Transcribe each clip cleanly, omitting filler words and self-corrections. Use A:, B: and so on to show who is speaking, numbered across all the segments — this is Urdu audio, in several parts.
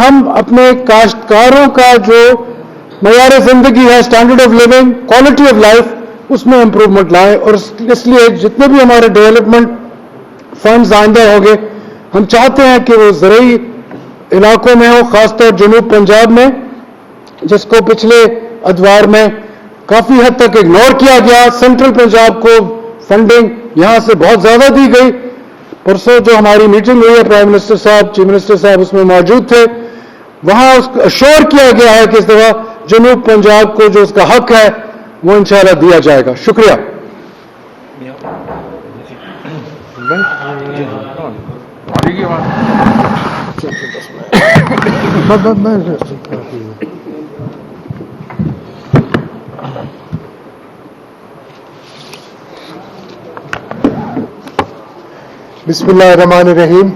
A: ہم اپنے کاشتکاروں کا جو معیار زندگی ہے, standard of living, quality of life, اس میں امپروومنٹ لائیں. اور اس لیے جتنے بھی ہمارے ڈیولپمنٹ فنڈز آئندہ ہوں گے, ہم چاہتے ہیں کہ وہ زرعی علاقوں میں ہو, خاص طور جنوب پنجاب میں, جس کو پچھلے ادوار میں کافی حد تک اگنور کیا گیا. سینٹرل پنجاب کو فنڈنگ یہاں سے بہت زیادہ دی گئی. پرسوں جو ہماری میٹنگ ہوئی ہے, پرائم منسٹر صاحب, چیف منسٹر صاحب اس میں موجود تھے, وہاں اس کو اشور کیا گیا ہے کہ اس دفعہ جنوب پنجاب کو جو اس کا حق ہے وہ انشاءاللہ دیا جائے گا. شکریہ.
B: بسم اللہ الرحمن الرحیم.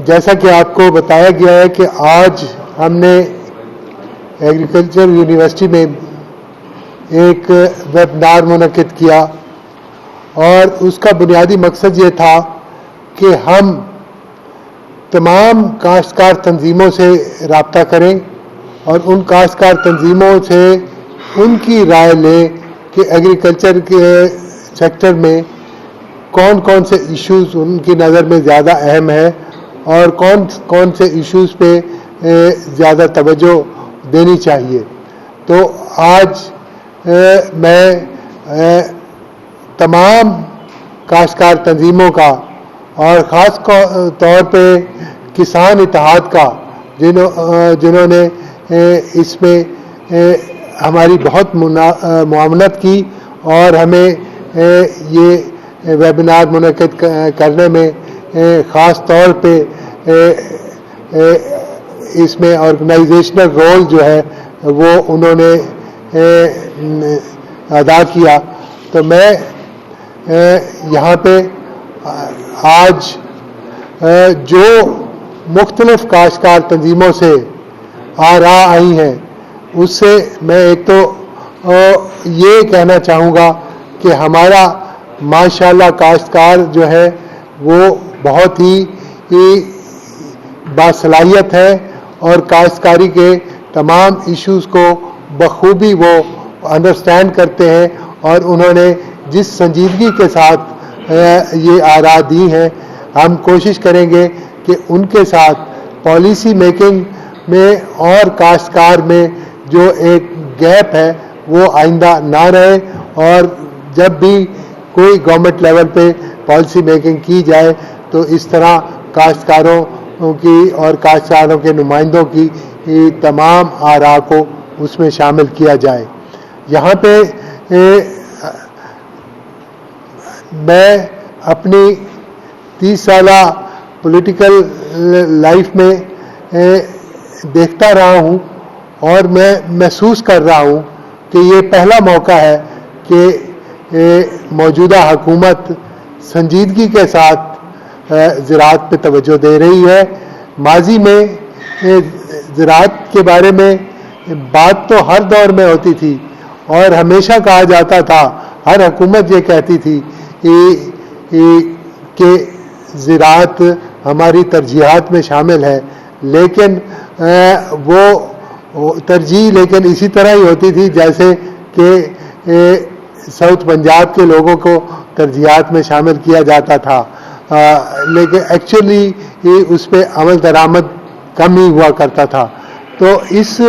B: جیسا کہ آپ کو بتایا گیا ہے کہ آج ہم نے ایگریکلچر یونیورسٹی میں ایک ویبنار منعقد کیا, اور اس کا بنیادی مقصد یہ تھا کہ ہم تمام کاشتکار تنظیموں سے رابطہ کریں اور ان کاشتکار تنظیموں سے ان کی رائے لیں کہ ایگریکلچر کے سیکٹر میں کون کون سے ایشوز ان کی نظر میں زیادہ اہم ہے اور کون کون سے ایشوز پہ زیادہ توجہ دینی چاہیے. تو آج میں تمام کاشتکار تنظیموں کا اور خاص طور پہ کسان اتحاد کا, جنہوں نے اس میں ہماری بہت معاونت کی اور ہمیں یہ ویبنار منعقد کرنے میں خاص طور پہ اس میں آرگنائزیشنل رول جو ہے وہ انہوں نے ادا کیا. تو میں یہاں پہ آج جو مختلف کاشتکار تنظیموں سے آراء آئی ہیں اس سے میں ایک تو یہ کہنا چاہوں گا کہ ہمارا ماشاءاللہ کاشتکار جو ہے وہ بہت ہی باصلاحیت ہے اور کاشتکاری کے تمام ایشوز کو بخوبی وہ انڈرسٹینڈ کرتے ہیں, اور انہوں نے جس سنجیدگی کے ساتھ یہ آراء دی ہیں, ہم کوشش کریں گے کہ ان کے ساتھ پالیسی میکنگ میں اور کاشتکار میں جو ایک گیپ ہے وہ آئندہ نہ رہے, اور جب بھی کوئی گورنمنٹ لیول پہ پالیسی میکنگ کی جائے تو اس طرح کاشتکاروں کی اور کاشتکاروں کے نمائندوں کی تمام آراء کو اس میں شامل کیا جائے. یہاں پہ میں اپنی 30 سالہ پولیٹیکل لائف میں دیکھتا رہا ہوں اور میں محسوس کر رہا ہوں کہ یہ پہلا موقع ہے کہ موجودہ حکومت سنجیدگی کے ساتھ زراعت پہ توجہ دے رہی ہے. ماضی میں زراعت کے بارے میں بات تو ہر دور میں ہوتی تھی اور ہمیشہ کہا جاتا تھا, ہر حکومت یہ کہتی تھی کہ زراعت ہماری ترجیحات میں شامل ہے, لیکن وہ ترجیح لیکن اسی طرح ہی ہوتی تھی جیسے کہ ساؤتھ پنجاب کے لوگوں کو ترجیحات میں شامل کیا جاتا تھا, لیکن ایکچولی اس پہ عمل درآمد کم ہی ہوا کرتا تھا. تو اس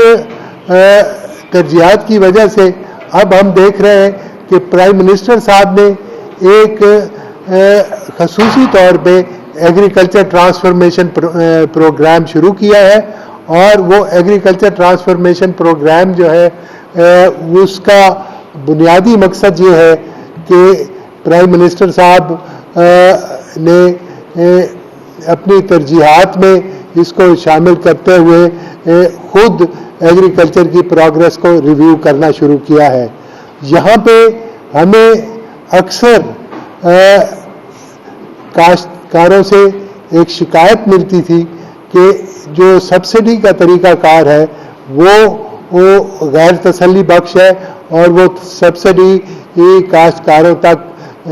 B: ترجیحات کی وجہ سے اب ہم دیکھ رہے ہیں کہ پرائم منسٹر صاحب نے ایک خصوصی طور پہ ایگریکلچر ٹرانسفارمیشن پروگرام شروع کیا ہے, اور وہ ایگریکلچر ٹرانسفارمیشن پروگرام جو ہے اس کا بنیادی مقصد یہ ہے کہ پرائم منسٹر صاحب نے اپنی ترجیحات میں اس کو شامل کرتے ہوئے خود ایگریکلچر کی پروگرس کو ریویو کرنا شروع کیا ہے. یہاں پہ ہمیں اکثر کاشتکاروں سے ایک شکایت ملتی تھی کہ جو سبسڈی کا طریقہ کار ہے وہ غیر تسلی بخش ہے اور وہ سبسڈی کاشتکاروں تک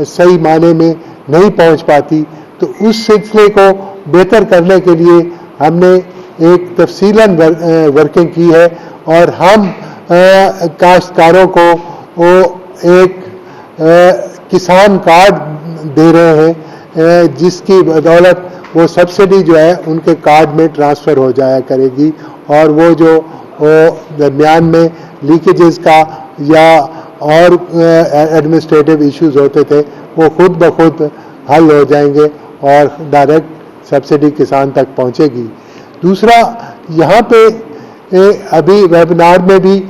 B: صحیح معنی میں نہیں پہنچ پاتی. تو اس سلسلے کو بہتر کرنے کے لیے ہم نے ایک تفصیلاً ورکنگ کی ہے اور ہم کاشتکاروں کو ایک کسان کارڈ دے رہے ہیں جس کی بدولت وہ سبسڈی جو ہے ان کے کارڈ میں ٹرانسفر ہو جایا کرے گی اور وہ جو درمیان میں لیکیجز کا یا اور ایڈمنسٹریٹو ایشوز ہوتے تھے وہ خود بخود حل ہو جائیں گے اور ڈائریکٹ سبسڈی کسان تک پہنچے گی. دوسرا یہاں پہ ابھی ویبنار میں بھی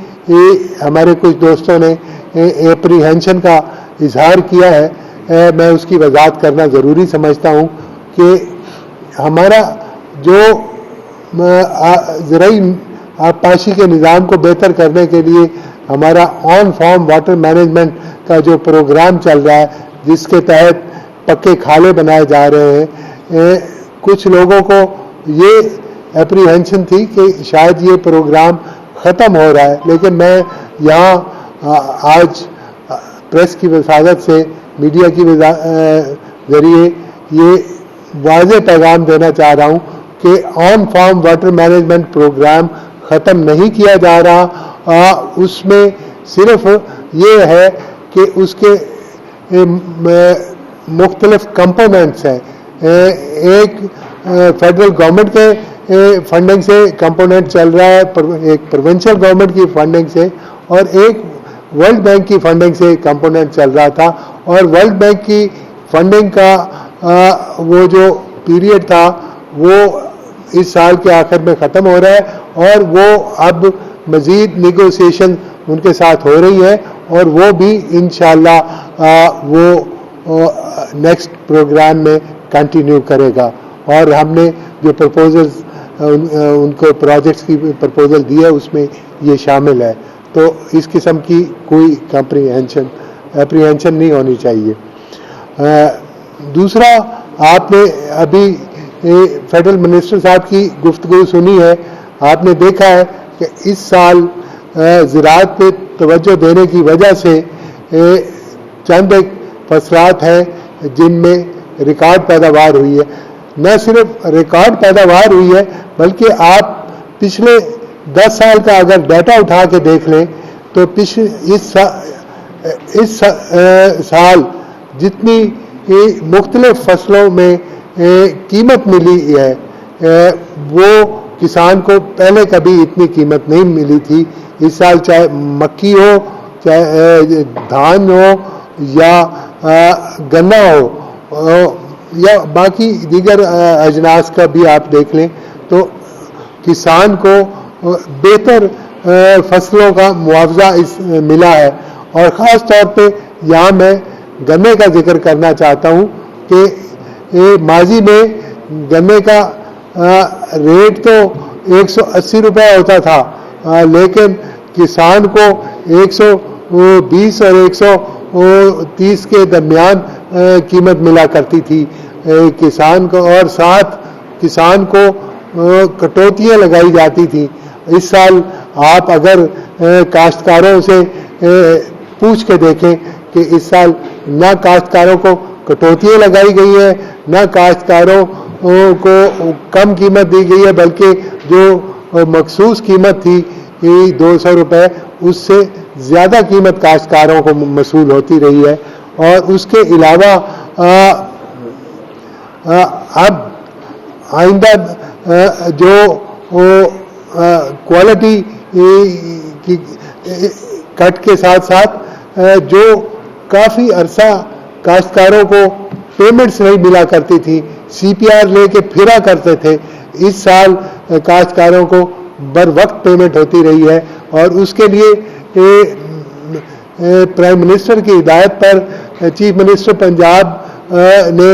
B: ہمارے کچھ دوستوں نے اپریہینشن کا اظہار کیا ہے. میں اس کی وضاحت کرنا ضروری سمجھتا ہوں کہ ہمارا جو زرعی آبپاشی کے نظام کو بہتر کرنے کے لیے ہمارا آن فارم واٹر مینجمنٹ کا جو پروگرام چل رہا ہے جس کے تحت پکے کھالے بنائے جا رہے ہیں، کچھ لوگوں کو یہ اپریہینشن تھی کہ شاید یہ پروگرام ختم ہو رہا ہے، لیکن میں یہاں آج پریس کی وساطت سے میڈیا کی ذریعے یہ واضح پیغام دینا چاہ رہا ہوں کہ on farm water management program ختم نہیں کیا جا رہا. اس میں صرف یہ ہے کہ اس کے مختلف کمپوننٹس ہیں. ایک فیڈرل گورنمنٹ کے فنڈنگ سے کمپوننٹ چل رہا ہے، ایک پروونشل گورنمنٹ کی فنڈنگ سے، اور ایک ورلڈ بینک کی فنڈنگ سے کمپوننٹ چل رہا تھا. اور ورلڈ بینک کی فنڈنگ کا وہ جو پیریڈ تھا وہ اس سال کے آخر میں ختم ہو رہا ہے اور وہ اب مزید نیگوسیشن ان کے ساتھ ہو رہی ہے اور وہ بھی انشاءاللہ وہ نیکسٹ پروگرام میں کنٹینیو کرے گا. اور ہم نے جو پرپوزلز ان کو پروجیکٹس کی پرپوزل دی ہے اس میں یہ شامل ہے. تو اس قسم کی کوئی اپریہینشن نہیں ہونی چاہیے. دوسرا، آپ نے ابھی فیڈرل منسٹر صاحب کی گفتگو سنی ہے. آپ نے دیکھا ہے کہ اس سال زراعت پہ توجہ دینے کی وجہ سے چند ایک فصلات ہیں جن میں ریکارڈ پیداوار ہوئی ہے. نہ صرف ریکارڈ پیداوار ہوئی ہے بلکہ آپ پچھلے 10 سال کا اگر ڈیٹا اٹھا کے دیکھ لیں تو اس سال جتنی مختلف فصلوں میں قیمت ملی ہے وہ کسان کو پہلے کبھی اتنی قیمت نہیں ملی تھی. اس سال چاہے مکی ہو، چاہے دھان ہو یا گنا ہو یا باقی دیگر اجناس کا بھی آپ دیکھ لیں تو کسان کو بہتر فصلوں کا معاوضہ ملا ہے. اور خاص طور پہ یہاں میں گنے کا ذکر کرنا چاہتا ہوں کہ ماضی میں گنے کا ریٹ تو 180 روپے ہوتا تھا لیکن کسان کو 120 اور 130 کے درمیان قیمت ملا کرتی تھی کسان کو، اور ساتھ کسان کو کٹوتیاں لگائی جاتی تھیں. اس سال آپ اگر کاشتکاروں سے پوچھ کے دیکھیں کہ اس سال نہ کاشتکاروں کو کٹوتیاں لگائی گئی ہیں نہ کاشتکاروں کو کم قیمت دی گئی ہے، بلکہ جو مخصوص قیمت تھی 200 روپے اس سے زیادہ قیمت کاشتکاروں کو موصول ہوتی رہی ہے. اور اس کے علاوہ اب آئندہ جو کوالٹی کی کٹ کے ساتھ ساتھ جو کافی عرصہ کاشتکاروں کو پیمنٹس نہیں ملا کرتی تھی، CPR لے کے پھرا کرتے تھے، اس سال کاشتکاروں کو بر وقت پیمنٹ ہوتی رہی ہے. اور اس کے لیے پرائم منسٹر کی ہدایت پر چیف منسٹر پنجاب نے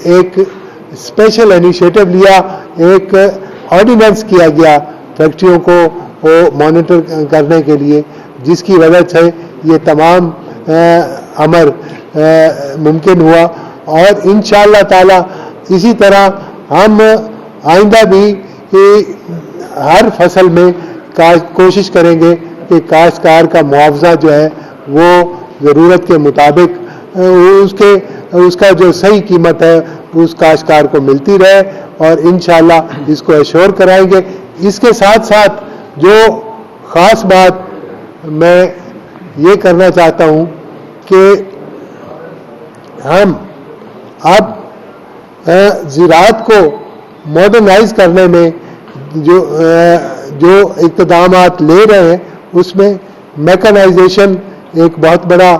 B: ایک اسپیشل انیشیٹو لیا، ایک آرڈیننس کیا گیا فیکٹریوں کو مانیٹر کرنے کے لیے، جس کی وجہ سے یہ تمام امر ممکن ہوا. اور انشاءاللہ تعالی اسی طرح ہم آئندہ بھی ہر فصل میں کوشش کریں گے کہ کاشتکار کا معاوضہ جو ہے وہ ضرورت کے مطابق اس کا جو صحیح قیمت ہے اس کاشتکار کو ملتی رہے، اور انشاءاللہ اس کو ایشور کرائیں گے۔ اس کے ساتھ ساتھ جو خاص بات میں یہ کرنا چاہتا ہوں کہ ہم اب زراعت کو ماڈرنائز کرنے میں جو اقدامات لے رہے ہیں اس میں میکانائزیشن ایک بہت بڑا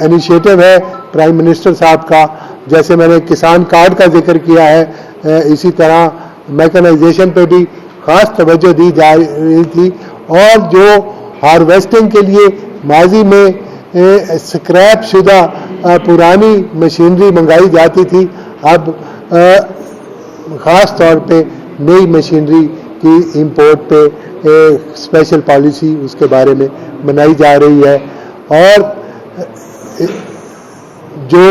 B: انیشیٹو ہے پرائم منسٹر صاحب کا۔ جیسے میں نے کسان کارڈ کا ذکر کیا ہے، اسی طرح میکانائزیشن پہ بھی خاص توجہ دی جا رہی تھی، اور جو ہارویسٹنگ کے لیے ماضی میں سکریپ شدہ پرانی مشینری منگائی جاتی تھی، اب خاص طور پہ نئی مشینری کی امپورٹ پہ اسپیشل پالیسی اس کے بارے میں بنائی جا رہی ہے۔ اور جو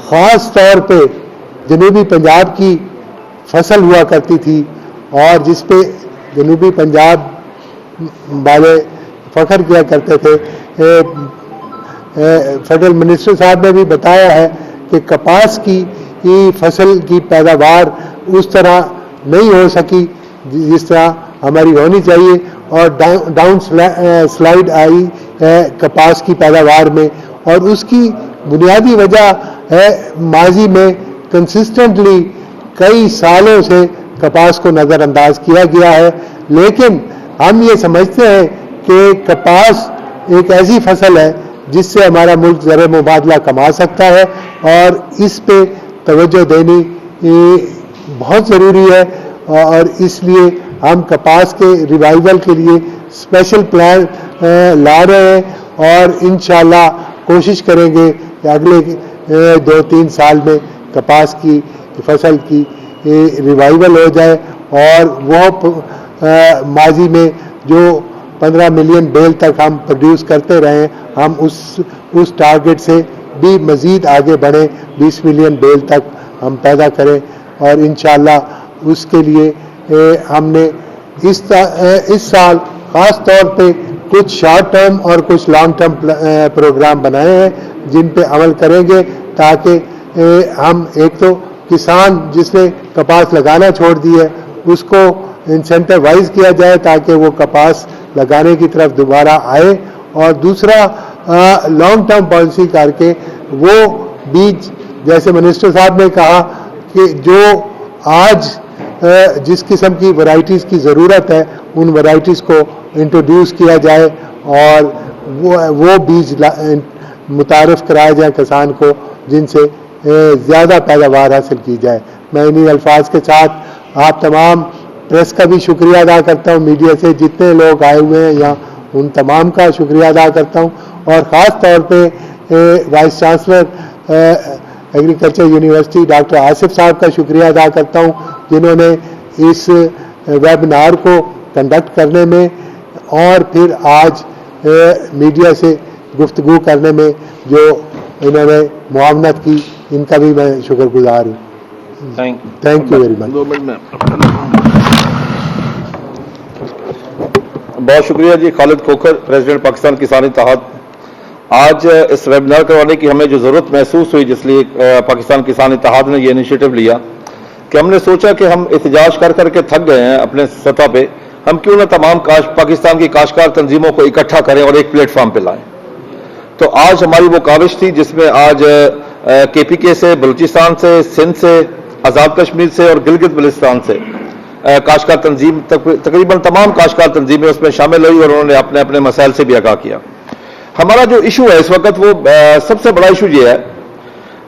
B: خاص طور پہ جنوبی پنجاب کی فصل ہوا کرتی تھی اور جس پہ جنوبی پنجاب والے فخر کیا کرتے تھے، فیڈرل منسٹر صاحب نے بھی بتایا ہے کہ کپاس کی فصل کی پیداوار اس طرح نہیں ہو سکی جس طرح ہماری ہونی چاہیے، اور ڈاؤن سلائڈ آئی ہے کپاس کی پیداوار میں، اور اس کی بنیادی وجہ ہے ماضی میں کنسسٹنٹلی کئی سالوں سے کپاس کو نظر انداز کیا گیا ہے۔ لیکن ہم یہ سمجھتے ہیں کہ کپاس ایک ایسی فصل ہے جس سے ہمارا ملک زر مبادلہ کما سکتا ہے، اور اس پہ توجہ دینی بہت ضروری ہے، اور اس لیے ہم کپاس کے ریوائول کے لیے اسپیشل پلان لا رہے ہیں، اور انشاءاللہ کوشش کریں گے کہ اگلے 2-3 سال میں کپاس کی فصل کی ریوائول ہو جائے، اور وہ ماضی میں جو 15 ملین بیل تک ہم پروڈیوس کرتے رہے، ہم اس ٹارگٹ سے بھی مزید آگے بڑھیں، 20 ملین بیل تک ہم پیدا کریں، اور انشاءاللہ اس کے لیے ہم نے اس سال خاص طور پہ کچھ شارٹ ٹرم اور کچھ لانگ ٹرم پروگرام بنائے ہیں جن پہ عمل کریں گے، تاکہ ہم ایک تو کسان جس نے کپاس لگانا چھوڑ دی ہے اس کو انسینٹیوائز کیا جائے تاکہ وہ کپاس لگانے کی طرف دوبارہ آئے، اور دوسرا لانگ ٹرم پالیسی کر کے وہ بیج، جیسے منسٹر صاحب نے کہا کہ جو آج جس قسم کی ورائٹیز کی ضرورت ہے ان ورائٹیز کو انٹروڈیوس کیا جائے، اور وہ بیج متعارف کرایا جائے کسان کو جن سے زیادہ پیداوار حاصل کی جائے۔ میں انہی الفاظ کے ساتھ آپ تمام پریس کا بھی شکریہ ادا کرتا ہوں، میڈیا سے جتنے لوگ آئے ہوئے ہیں یہاں ان تمام کا شکریہ ادا کرتا ہوں، اور خاص طور پہ vice chancellor agriculture university doctor Asif صاحب کا شکریہ ادا کرتا ہوں جنہوں نے اس ویبینار کو کنڈکٹ کرنے میں اور پھر آج میڈیا سے گفتگو کرنے میں جو انہوں نے معاونت کی، ان کا بھی میں شکر گزار ہوں۔ تھینک یو ویری مچ۔
C: بہت شکریہ جی خالد کھوکھر، پریزیڈنٹ پاکستان کسان اتحاد۔ آج اس ویبینار کروانے کی ہمیں جو ضرورت محسوس ہوئی، جس لیے پاکستان کسان اتحاد نے یہ انیشیٹو لیا کہ ہم نے سوچا کہ ہم احتجاج کر کر کے تھک گئے ہیں اپنے سطح پہ، ہم کیوں نہ تمام پاکستان کی کاشتکار تنظیموں کو اکٹھا کریں اور ایک پلیٹ فارم پہ لائیں۔ تو آج ہماری وہ کاوش تھی جس میں آج کے پی کے سے، بلوچستان سے، سندھ سے، آزاد کشمیر سے اور گلگت بلتستان سے کاشتکار تنظیم، تقریباً تمام کاشتکار تنظیمیں اس میں شامل ہوئی، اور انہوں نے اپنے اپنے مسائل سے بھی آگاہ کیا۔ ہمارا جو ایشو ہے اس وقت، وہ سب سے بڑا ایشو یہ ہے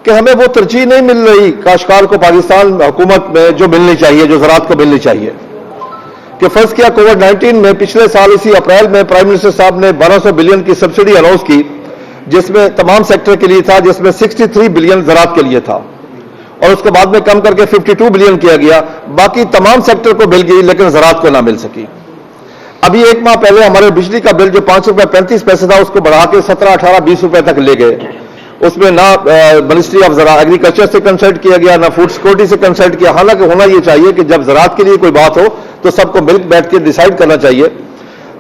C: کہ ہمیں وہ ترجیح نہیں مل رہی کاشتکار کو پاکستان حکومت میں جو ملنی چاہیے، جو زراعت کو ملنی چاہیے۔ کہ فرض کیا کووڈ-19 میں پچھلے سال اسی اپریل میں پرائم منسٹر صاحب نے 1200 بلین کی سبسڈی اناؤنس کی، جس میں تمام سیکٹر کے لیے تھا، جس میں 63 بلین زراعت کے لیے تھا، اور اس کے بعد میں کم کر کے 52 بلین کیا گیا، باقی تمام سیکٹر کو مل گئی لیکن زراعت کو نہ مل سکی۔ ابھی ایک ماہ پہلے ہمارے بجلی کا بل جو 5 روپے 35 پیسے تھا، اس کو بڑھا کے 17, 18, 20 روپے تک لے گئے۔ اس میں نہ منسٹری آف ایگریکلچر سے کنسلٹ کیا گیا، نہ فوڈ سیکورٹی سے کنسلٹ کیا، حالانکہ ہونا یہ چاہیے کہ جب زراعت کے لیے کوئی بات ہو تو سب کو مل بیٹھ کے ڈیسائیڈ کرنا چاہیے۔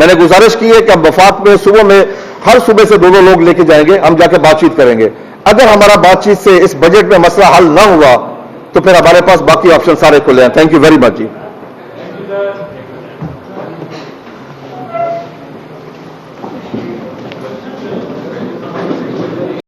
C: میں نے گزارش کی ہے کہ ہم وفاق میں صبح میں ہر صبح سے 2 لوگ لے کے جائیں گے, ہم جا کے بات چیت کریں گے. اگر ہمارا بات چیت سے اس بجٹ میں مسئلہ حل نہ ہوا تو پھر ہمارے پاس باقی آپشن سارے کھلے ہیں. Thank you very much G.